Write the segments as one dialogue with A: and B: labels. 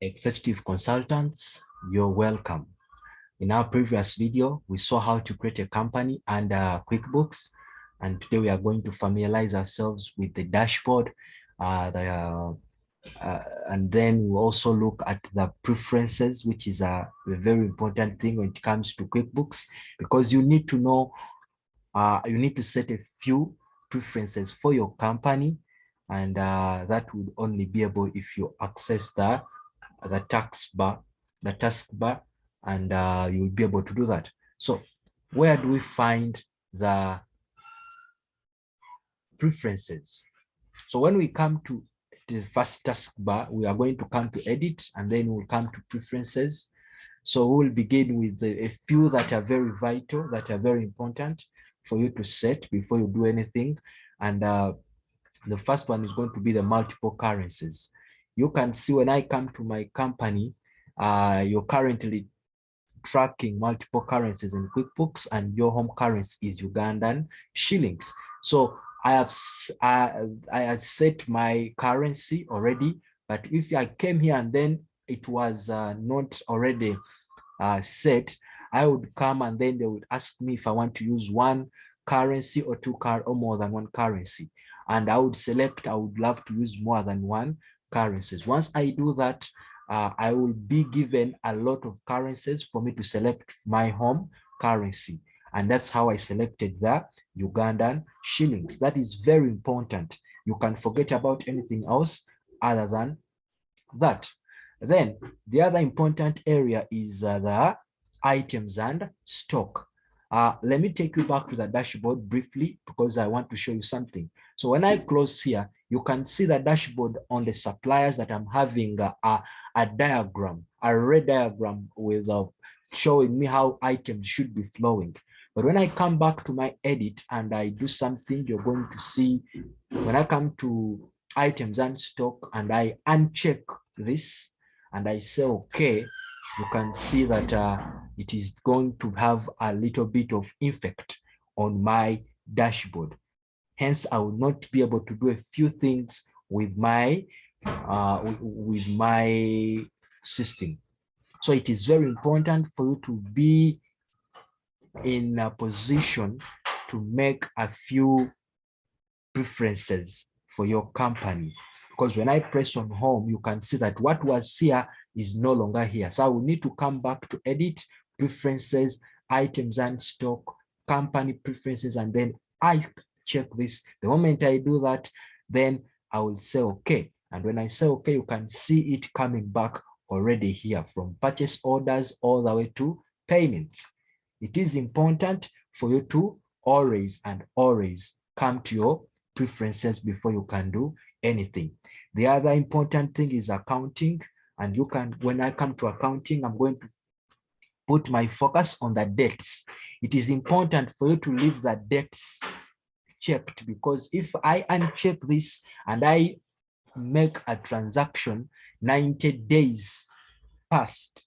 A: Executive consultants, you're welcome. In our previous video, we saw how to create a company under QuickBooks, and today we are going to familiarize ourselves with the dashboard, and then we'll also look at the preferences, which is a very important thing when it comes to QuickBooks, because you need to know, you need to set a few preferences for your company, and that would only be able if you access the taskbar, and you'll be able to do that. So where do we find the preferences? So when we come to the first taskbar, we are going to come to edit, and then we'll come to preferences. So we'll begin with a few that are very vital, that are very important for you to set before you do anything. And the first one is going to be the multiple currencies. You can see when I come to my company, you're currently tracking multiple currencies in QuickBooks, and your home currency is Ugandan shillings. So I have set my currency already, but if I came here and then it was not already set, I would come and then they would ask me if I want to use one currency or or more than one currency. And I would select, I would love to use more than one currencies. Once I do that, I will be given a lot of currencies for me to select my home currency. And that's how I selected the Ugandan shillings. That is very important. You can forget about anything else other than that. Then the other important area is the items and stock. Let me take you back to the dashboard briefly because I want to show you something. So when I close here, you can see the dashboard on the suppliers that I'm having a diagram, a red diagram with showing me how items should be flowing. But when I come back to my edit and I do something, you're going to see when I come to items and stock and I uncheck this and I say, okay, you can see that it is going to have a little bit of effect on my dashboard. Hence, I will not be able to do a few things with my system. So it is very important for you to be in a position to make a few preferences for your company. Because when I press on home, you can see that what was here is no longer here. So I will need to come back to edit, preferences, items and stock, company preferences, and then I check this. The moment I do that, then I will say okay. And when I say okay, you can see it coming back already here from purchase orders all the way to payments. It is important for you to always come to your preferences before you can do anything. The other important thing is accounting. And you can, when I come to accounting, I'm going to put my focus on the dates. It is important for you to leave the dates checked, because if I uncheck this and I make a transaction 90 days past,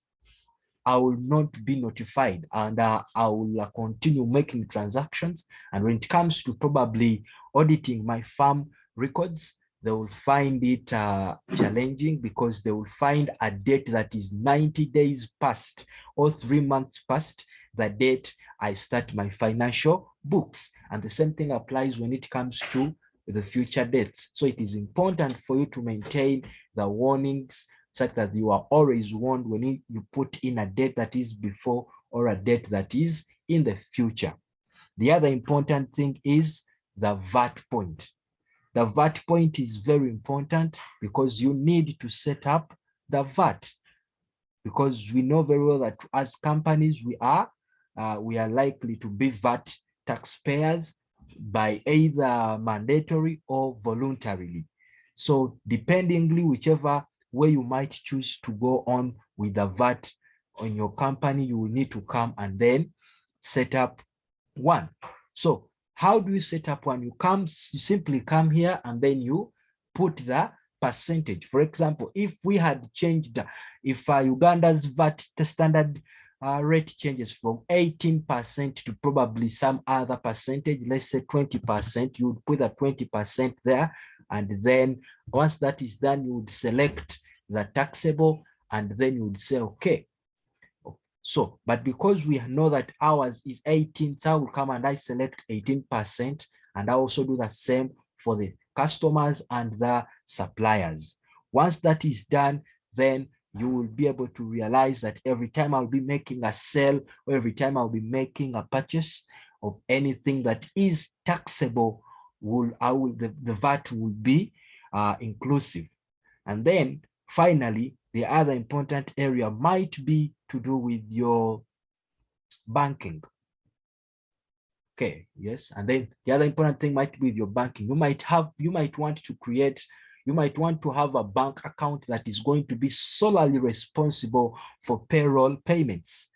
A: I will not be notified, and I will continue making transactions. And when it comes to probably auditing my farm records, they will find it challenging, because they will find a date that is 90 days past or 3 months past the date I start my financial books. And the same thing applies when it comes to the future dates. So it is important for you to maintain the warnings such that you are always warned when you put in a date that is before or a date that is in the future. The other important thing is the VAT point. The VAT point is very important because you need to set up the VAT, because we know very well that as companies we are likely to be VAT taxpayers by either mandatory or voluntarily. So dependingly, whichever way you might choose to go on with the VAT on your company, you will need to come and then set up one. So how do you set up one? You simply come here and then you put the percentage. For example, if we had changed, if Uganda's VAT standard rate changes from 18% to probably some other percentage, let's say 20%, you would put a 20% there. And then once that is done, you would select the taxable and then you would say, okay. So, but because we know that ours is 18, so I will come and I select 18%, and I also do the same for the customers and the suppliers. Once that is done, then you will be able to realize that every time I'll be making a sale, or every time I'll be making a purchase of anything that is taxable, the VAT will be inclusive. And then finally, the other important area might be to do with your banking. Okay, yes. And then the other important thing might be with your banking. You might want to have a bank account that is going to be solely responsible for payroll payments.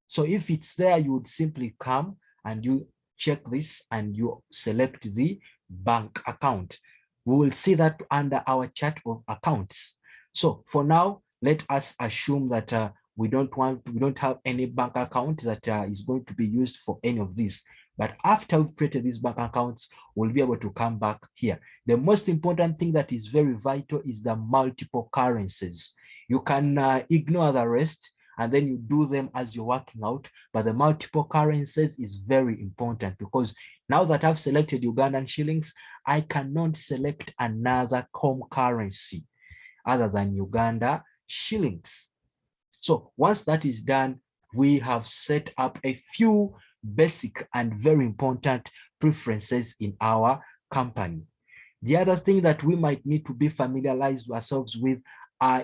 A: So if it's there, you would simply come and you check this and you select the bank account. We will see that under our chart of accounts. So for now, let us assume that we don't have any bank account that is going to be used for any of these. But after we've created these bank accounts, we'll be able to come back here. The most important thing that is very vital is the multiple currencies. You can ignore the rest, and then you do them as you're working out. But the multiple currencies is very important, because now that I've selected Ugandan shillings, I cannot select another home currency other than Uganda shillings. So once that is done, we have set up a few basic and very important preferences in our company. The other thing that we might need to be familiarized ourselves with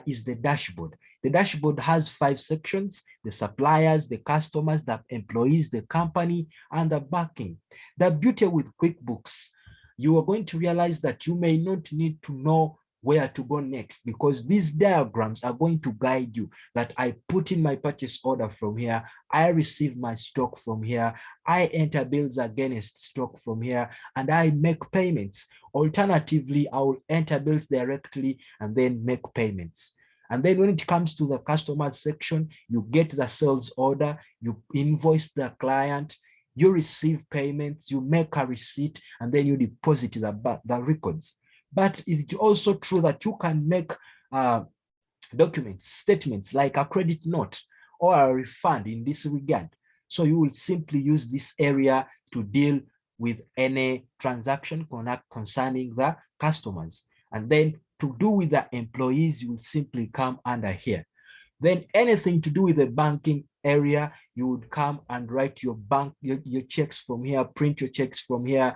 A: is the dashboard. The dashboard has 5 sections: the suppliers, the customers, the employees, the company, and the backing. The beauty with QuickBooks, you are going to realize that you may not need to know where to go next, because these diagrams are going to guide you, that I put in my purchase order from here, I receive my stock from here, I enter bills against stock from here, and I make payments. Alternatively, I will enter bills directly and then make payments. And then when it comes to the customer section, you get the sales order, you invoice the client, you receive payments, you make a receipt, and then you deposit the records. But it's also true that you can make documents, statements like a credit note or a refund in this regard. So you will simply use this area to deal with any transaction concerning the customers. And then to do with the employees, you will simply come under here. Then anything to do with the banking area, you would come and write your checks from here, print your checks from here,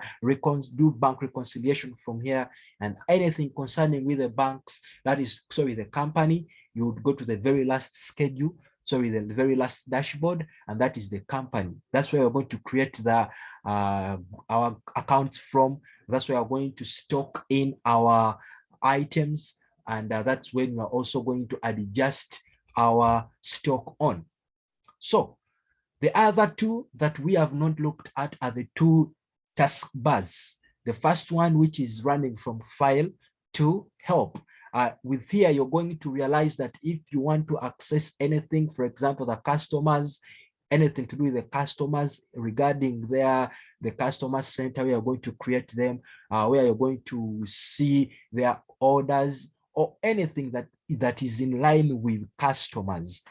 A: do bank reconciliation from here, and anything concerning with the banks, the company, you would go to the very last schedule, the very last dashboard, and that is the company. That's where we're going to create our accounts from. That's where we're going to stock in our items, and that's when we're also going to adjust our stock on. So the other two that we have not looked at are the 2 taskbars. The first one, which is running from file to help. With here, you're going to realize that if you want to access anything, for example, the customers, anything to do with the customers regarding the customer center, where you're going to create them, where you're going to see their orders, or anything that is in line with customers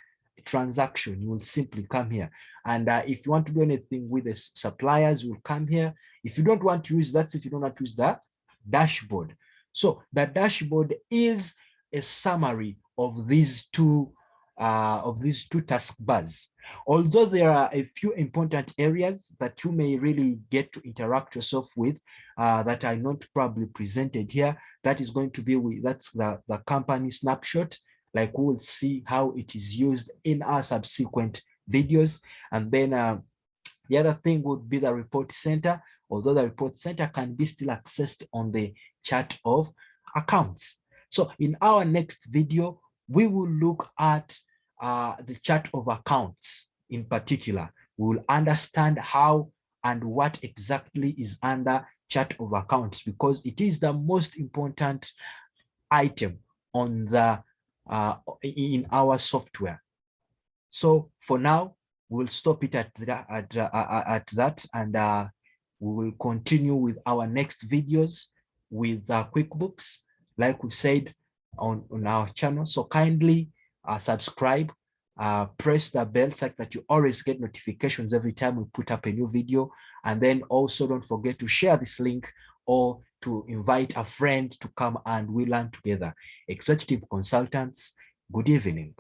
A: transaction, you will simply come here. And if you want to do anything with the suppliers, you will come here. If you don't want to use that, if you don't want to use the dashboard. So the dashboard is a summary of these two taskbars. Although there are a few important areas that you may really get to interact yourself with that are not probably presented here, that is going to be that's the company snapshot. Like we will see how it is used in our subsequent videos. And then the other thing would be the report center, although the report center can be still accessed on the chart of accounts. So in our next video, we will look at the chart of accounts in particular. We will understand how and what exactly is under chart of accounts, because it is the most important item on the in our software. So for now, we'll stop it at that, and we will continue with our next videos with QuickBooks, like we said on our channel. So kindly subscribe, press the bell so that you always get notifications every time we put up a new video. And then also don't forget to share this link or to invite a friend to come and we learn together. Executive consultants, good evening.